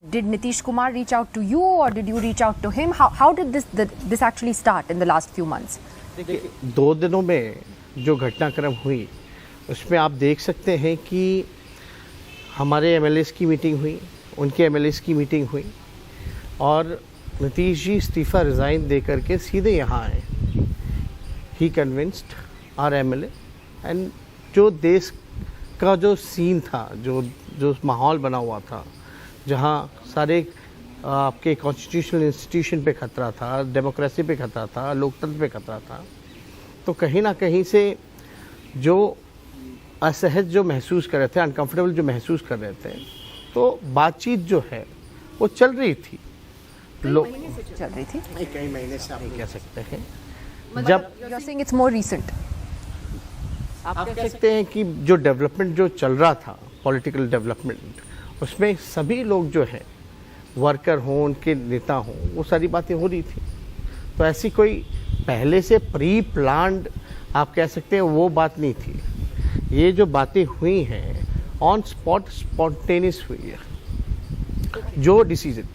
Did Nitish Kumar reach out to you or did you reach out to him? How did this actually start in the last few months? देखिए 2 दिनों में जो घटनाक्रम हुई उसमें आप देख सकते हैं कि हमारे एमएलएस की मीटिंग हुई, उनके एमएलएस की मीटिंग हुई और नीतीश जी इस्तीफ़ा रिज़ाइन दे करके सीधे यहाँ आए. He convinced our MLA and जो देश का जो सीन था, जो माहौल बना हुआ था, जहाँ सारे आपके कॉन्स्टिट्यूशनल इंस्टीट्यूशन पे खतरा था, डेमोक्रेसी पे खतरा था, लोकतंत्र पे खतरा था, तो कहीं ना कहीं से जो असहज जो महसूस कर रहे थे, अनकंफर्टेबल जो महसूस कर रहे थे, तो बातचीत जो है वो चल रही थी. लोग चल रही थी कई महीने से आप कह सकते हैं. जब you are saying it's more recent, आप कह सकते हैं कि जो डेवलपमेंट जो चल रहा था, पॉलिटिकल डेवलपमेंट, उसमें सभी लोग जो है वर्कर हों, उनके नेता हों, वो सारी बातें हो रही थी. तो ऐसी कोई पहले से प्री प्लान्ड आप कह सकते हैं वो बात नहीं थी. ये जो बातें हुई हैं ऑन स्पॉट स्पॉन्टेनियस हुई है. जो डिसीजन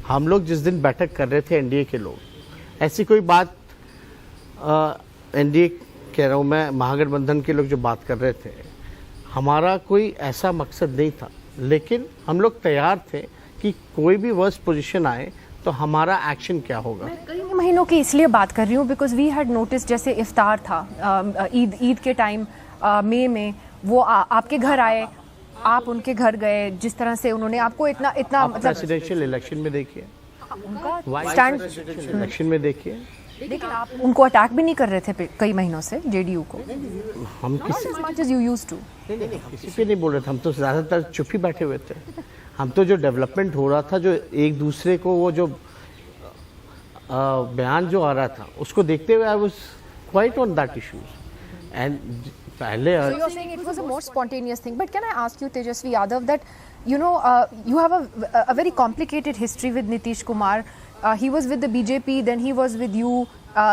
हम लोग जिस दिन बैठक कर रहे थे एनडीए के लोग, ऐसी कोई बात एनडीए कह रहा हूँ मैं, महागठबंधन के लोग जो बात कर रहे थे, हमारा कोई ऐसा मकसद नहीं था, लेकिन हम लोग तैयार थे कि कोई भी वर्स्ट पोजीशन आए तो हमारा एक्शन क्या होगा. मैं कई महीनों की इसलिए बात कर रही हूँ बिकॉज वी हैड नोटिस, जैसे इफ्तार था ईद के टाइम मई में, वो आपके घर आए, आप उनके घर गए, जिस तरह से उन्होंने आपको इतना मतलब प्रेसिडेंशियल इलेक्शन में देखिए, उनका स्टैंड, इलेक्शन में देखिए, लेकिन आप उनको अटैक भी नहीं कर रहे थे कई महीनों से जेडीयू को. हम किसी पे नहीं बोल रहे थे, हम तो ज़्यादातर चुप ही बैठे हुए थे. हम तो जो डेवलपमेंट हो रहा था, जो एक दूसरे को वो जो बयान जो आ रहा था, उसको देखते हुए I was quite on that issues. And पहले So you're saying it was a more spontaneous thing, but can I ask you, Tejasvi Yadav, that you know you have a very complicated history with Nitish Kumar. He was with the BJP, then he was with you.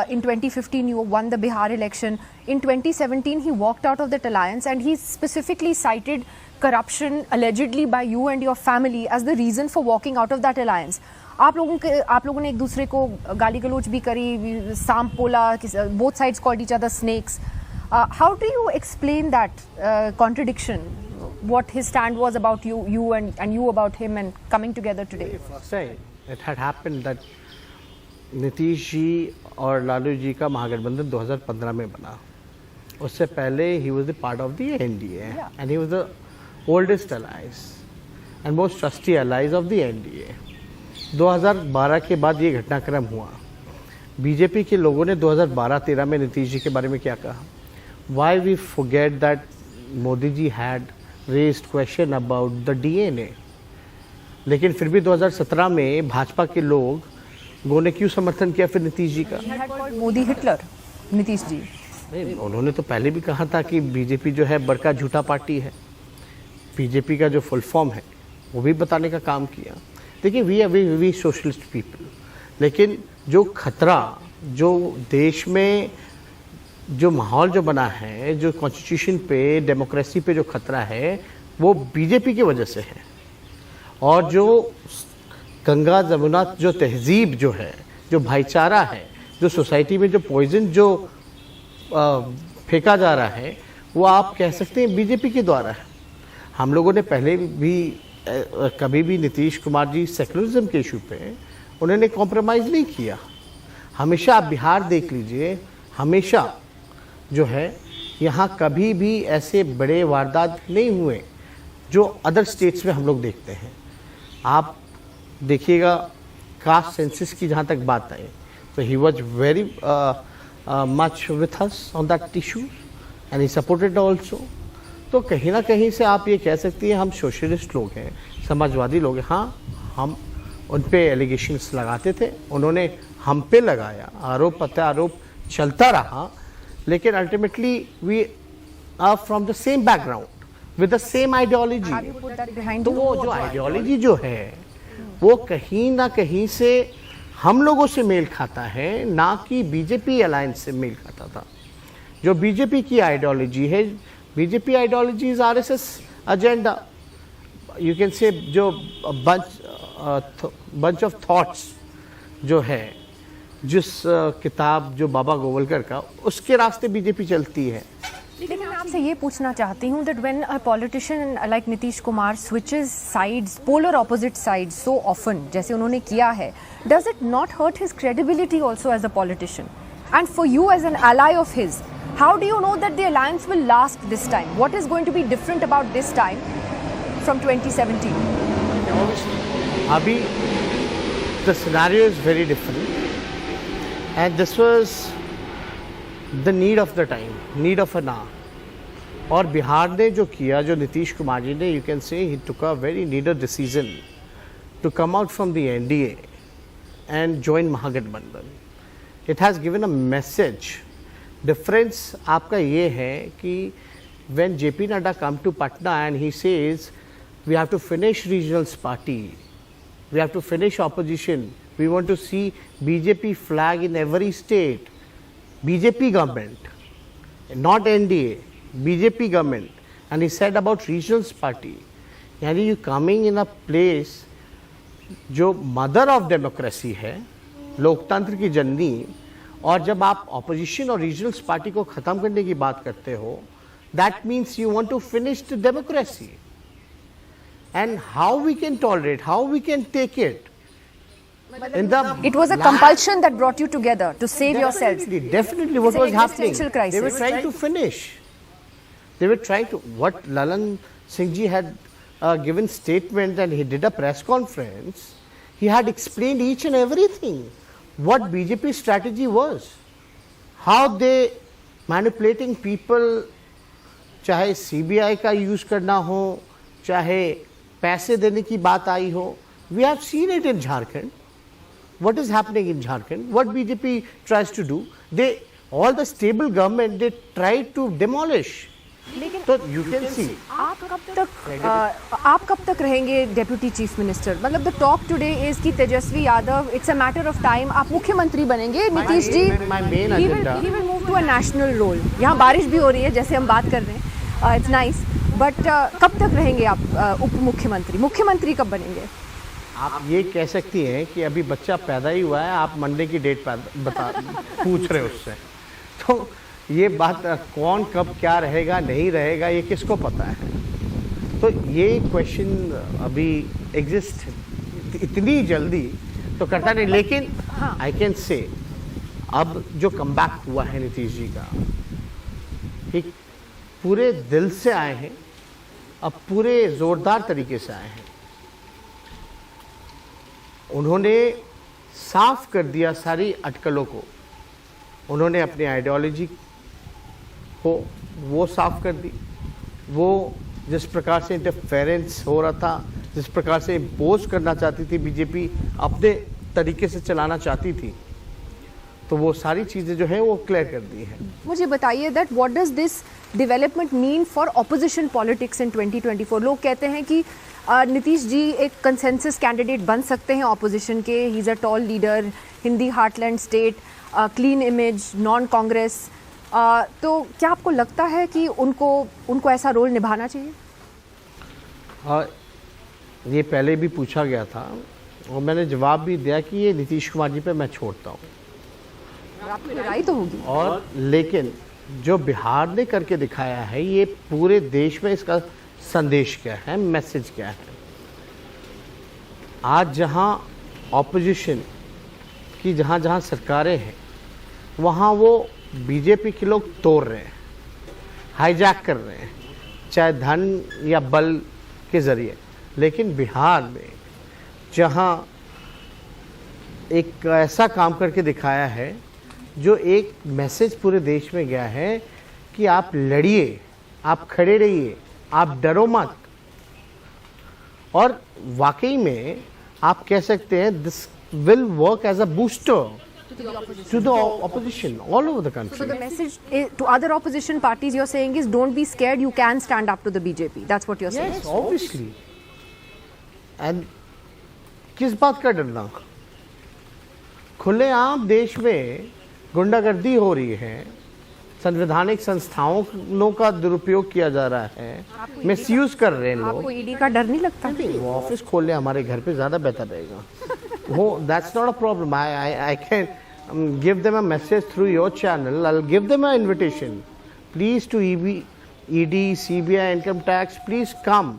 In 2015, you won the Bihar election. In 2017, he walked out of that alliance, and he specifically cited corruption allegedly by you and your family as the reason for walking out of that alliance. आप लोगों ने एक दूसरे को गाली गलौज भी करी, सांप बोला, both sides called each other snakes. How do you explain that contradiction? What his stand was about you and you about him, and coming together today? First time it had happened that Nitish ji और लालू जी का महागठबंधन 2015 में बना. उससे पहले he was the part of the NDA, and he was the oldest allies and most trusty allies of the NDA. 2012 के बाद ये घटनाक्रम हुआ. बीजेपी के लोगों ने 2012-13 में नीतीश जी के बारे में क्या कहा? Why we forget that Modi ji had raised question about the DNA. लेकिन फिर भी 2017 में भाजपा के लोग ने क्यों समर्थन किया फिर नीतीश जी का? मोदी हिटलर, नीतीश जी नहीं, उन्होंने तो पहले भी कहा था कि बीजेपी जो है बड़का झूठा पार्टी है. बीजेपी का जो फुल फॉर्म है वो भी बताने का काम किया. देखिए वी सोशलिस्ट पीपल, लेकिन जो खतरा जो देश में जो माहौल जो बना है, जो कॉन्स्टिट्यूशन पे, डेमोक्रेसी पे जो खतरा है, वो बीजेपी की वजह से है. और जो गंगा जमुना जो तहजीब जो है, जो भाईचारा है, जो सोसाइटी में जो पॉइजन जो फेंका जा रहा है, वो आप कह सकते हैं बीजेपी के द्वारा है. हम लोगों ने पहले भी कभी भी नीतीश कुमार जी सेकुलरिज्म के इशू पे उन्होंने कॉम्प्रोमाइज़ नहीं किया. हमेशा आप बिहार देख लीजिए, हमेशा जो है यहाँ कभी भी ऐसे बड़े वारदात नहीं हुए जो अदर स्टेट्स में हम लोग देखते हैं. आप देखिएगा कास्ट सेंसस की जहाँ तक बात आई, तो he was very much with us on that issue and he supported also. तो कहीं ना कहीं से आप ये कह सकती हैं हम सोशलिस्ट लोग हैं, समाजवादी लोग हैं. हाँ, हम उन पे एलिगेशंस लगाते थे, उन्होंने हम पे लगाया, आरोप प्रत्यारोप चलता रहा, लेकिन ultimately we are from the same background with the same ideology. तो वो जो आइडियोलॉजी जो है वो कहीं ना कहीं से हम लोगों से मेल खाता है, ना कि बीजेपी अलायंस से मेल खाता था. जो बीजेपी की आइडियोलॉजी है, BJP ideology is RSS agenda. You can say जो बंच बंच ऑफ थॉट्स जो है, जिस किताब जो बाबा गोवलकर का, उसके रास्ते बीजेपी चलती है। लेकिन मैं आपसे ये पूछना चाहती हूँ that when a politician like Nitish Kumar switches sides, polar opposite sides so often, जैसे उन्होंने किया है, does it not hurt his credibility also as a politician? And for you as an ally of his, how do you know that the alliance will last this time? What is going to be different about this time from 2017? Abhi, the scenario is very different, and this was the need of the time, need of an hour. और बिहार ने जो किया, जो नीतीश कुमार जी ने, you can say he took a very needed decision to come out from the NDA and join Mahagathbandhan. It has given a message. Difference आपका ये है कि when JP Nadda come to Patna and he says we have to finish regionals party, we have to finish opposition, we want to see BJP flag in every state, BJP government, not NDA, BJP government, and he said about regionals party, यानी you coming in a place जो mother of democracy है, लोकतंत्र की जननी, और जब आप opposition और regionals party को खत्म करने की बात करते हो, that means you want to finish the democracy, and how we can tolerate, how we can take it. It was a compulsion that brought you together to save yourselves. Definitely, what was happening? Existential crisis. They were trying to finish. They were trying to. What Lalan Singh ji had given statement and he did a press conference. He had explained each and everything. What BJP strategy was, how they manipulating people, चाहे CBI का use करना हो, चाहे पैसे देने की बात आई हो. We have seen it in Jharkhand. What is happening in Jharkhand? What BJP tries to do? They, all the stable government, they try to demolish. लेकिन तो you can see. आप कब तक रहेंगे डेप्यूटी चीफ मिनिस्टर? मतलब the talk today is कि Tejashwi Yadav, it's a matter of time, आप मुख्यमंत्री बनेंगे. Nitish ji he will move to a national role. यहाँ बारिश भी हो रही है जैसे हम बात कर रहे हैं, इट्स नाइस, बट कब तक रहेंगे आप उप मुख्यमंत्री? मुख्यमंत्री कब बनेंगे? आप ये कह सकती हैं कि अभी बच्चा पैदा ही हुआ है, आप मंडे की डेट पूछ रहे उससे, तो ये बात कौन कब क्या रहेगा नहीं रहेगा ये किसको पता है. तो ये क्वेश्चन अभी एग्जिस्ट इतनी जल्दी तो करता नहीं. लेकिन आई कैन से अब जो कमबैक हुआ है नीतीश जी का, एक पूरे दिल से आए हैं, अब पूरे जोरदार तरीके से आए हैं. उन्होंने साफ कर दिया सारी अटकलों को, उन्होंने अपनी आइडियोलॉजी को वो साफ कर दी. वो जिस प्रकार से इंटरफेरेंस हो रहा था, जिस प्रकार से इम्पोज करना चाहती थी बीजेपी, अपने तरीके से चलाना चाहती थी, तो वो सारी चीज़ें जो है वो क्लियर कर दी है. मुझे बताइए that what does this development mean for opposition politics in 2024? लोग कहते हैं कि नीतीश जी एक कंसेंसस कैंडिडेट बन सकते हैं ऑपोजिशन के. He is a tall leader, Hindi heartland state, clean image, non Congress. तो क्या आपको लगता है कि उनको ऐसा रोल निभाना चाहिए? ये पहले भी पूछा गया था और मैंने जवाब भी दिया कि ये नीतीश कुमार जी पे मैं छोड़ता हूँ. आपकी लड़ाई तो होगी. और लेकिन जो बिहार ने करके दिखाया है, ये पूरे देश में इसका संदेश क्या है, मैसेज क्या है. आज जहाँ ऑपोजिशन की जहाँ सरकारें हैं, वहाँ वो बीजेपी के लोग तोड़ रहे हैं, हाईजैक कर रहे हैं, चाहे धन या बल के ज़रिए. लेकिन बिहार में जहाँ एक ऐसा काम करके दिखाया है जो एक मैसेज पूरे देश में गया है कि आप लड़िए, आप खड़े रहिए, आप डरो मत. और वाकई में आप कह सकते हैं this will work as a booster to the opposition all over the country. So the message to other opposition parties you're saying is don't be scared, you can stand up to the BJP. That's what you're saying. Yes, obviously. And किस बात का डरना? खुलेआम देश में गुंडागर्दी हो रही है, संवैधानिक संस्थाओं का दुरुपयोग किया जा रहा है, मिसयूज कर रहे हैं आपको लोग। ईडी का डर नहीं लगता? वो ऑफिस खोल ले हमारे घर पे, ज्यादा बेहतर रहेगा। वो that's not a problem. I can give them a message through your channel. I'll give them an invitation. Please to ED, CBI, income tax, please come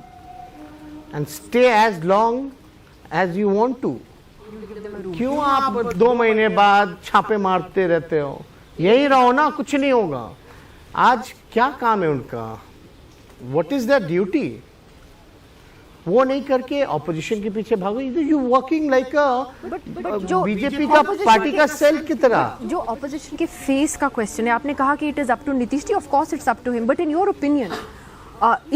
and stay as long as you want to. क्यों आप 2 महीने बाद छापे मारते रहते हो? यही रहो ना, कुछ नहीं होगा। आज क्या काम है उनका? What is their duty? वो नहीं करके ऑपोजिशन के पीछे भागो। यू वर्किंग लाइक जो बीजेपी का पार्टी का सेल की तरह। जो ऑपोजिशन के फेस का क्वेश्चन है, आपने कहा कि it is up to Nitish ji, of course it's up to him, but in your opinion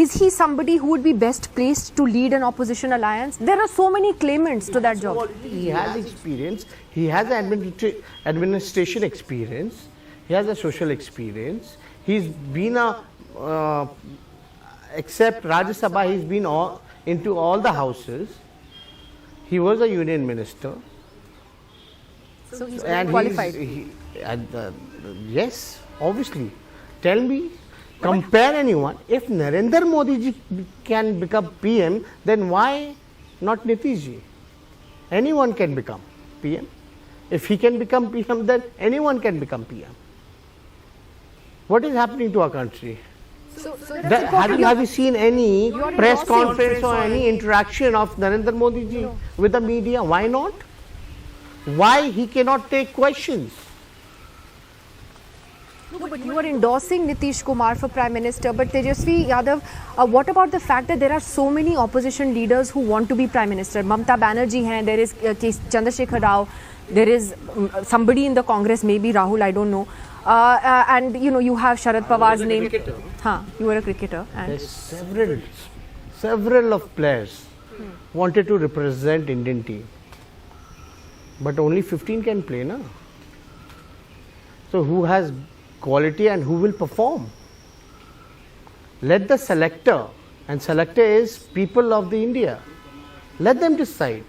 is he somebody who would be best placed to lead an opposition alliance? There are so many claimants to that job. He has experience, he has administration experience, he has a social experience, he's been except Rajya Sabha, he's been into all the houses. He was a union minister. So he's And qualified. Yes, obviously. Tell me, compare anyone. If Narendra Modi ji can become PM, then why not Nitish ji? Anyone can become PM. If he can become PM, then anyone can become PM. What is happening to our country? So Have you seen any You're press endorsing conference or any interaction of Narendra Modi ji with the media? Why not? Why he cannot take questions? No, but you are endorsing Nitish Kumar for Prime Minister. But Tejasvi Yadav, what about the fact that there are so many opposition leaders who want to be Prime Minister? Mamta Banerjee hai, there is Chandrasekhar Rao, there is somebody in the Congress, maybe Rahul, I don't know. And you have Sharad Pawar's name. You were a cricketer. And There's several of players wanted to represent Indian team, but only 15 can play, na? So who has quality and who will perform? Let the selector, and selector is people of the India. Let them decide.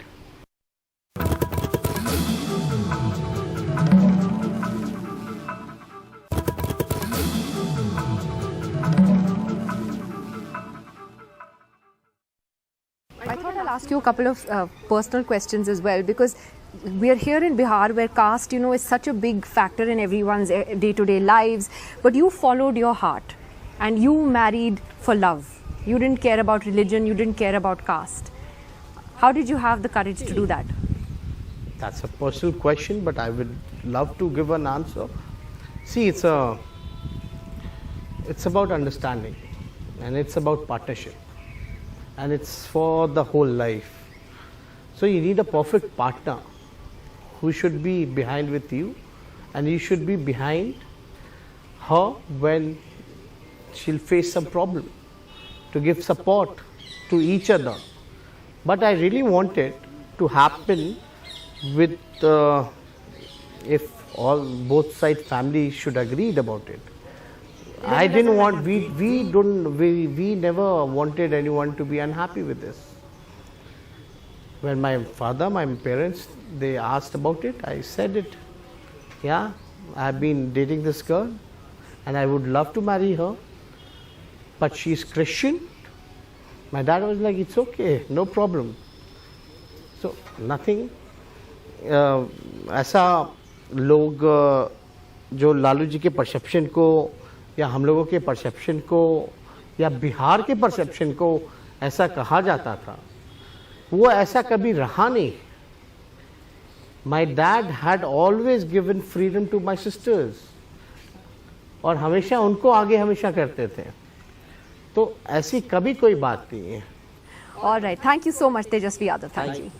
I thought I'll ask you a couple of personal questions as well, because we are here in Bihar where caste, is such a big factor in everyone's day-to-day lives. But you followed your heart and you married for love. You didn't care about religion, you didn't care about caste. How did you have the courage to do that? That's a personal question, but I would love to give an answer. See, it's about understanding, and it's about partnership, and it's for the whole life. So you need a perfect partner who should be behind with you, and you should be behind her when she'll face some problem, to give support to each other. But I really want it to happen with if both side families should agree about it. I didn't want, we never wanted anyone to be unhappy with this. When my father, my parents, they asked about it, I said it. Yeah, I've been dating this girl and I would love to marry her, but she's Christian. My dad was like, it's okay, no problem. So nothing. ऐसा लोग जो लालू जी के perception को या हम लोगों के perception को या बिहार के परसेप्शन को ऐसा कहा जाता था, वो ऐसा कभी रहा नहीं. My dad had always given freedom to my sisters और हमेशा उनको आगे हमेशा करते थे. तो ऐसी कभी कोई बात नहीं है. All right. Thank you so much, Tejasvi Yadav. Thank you.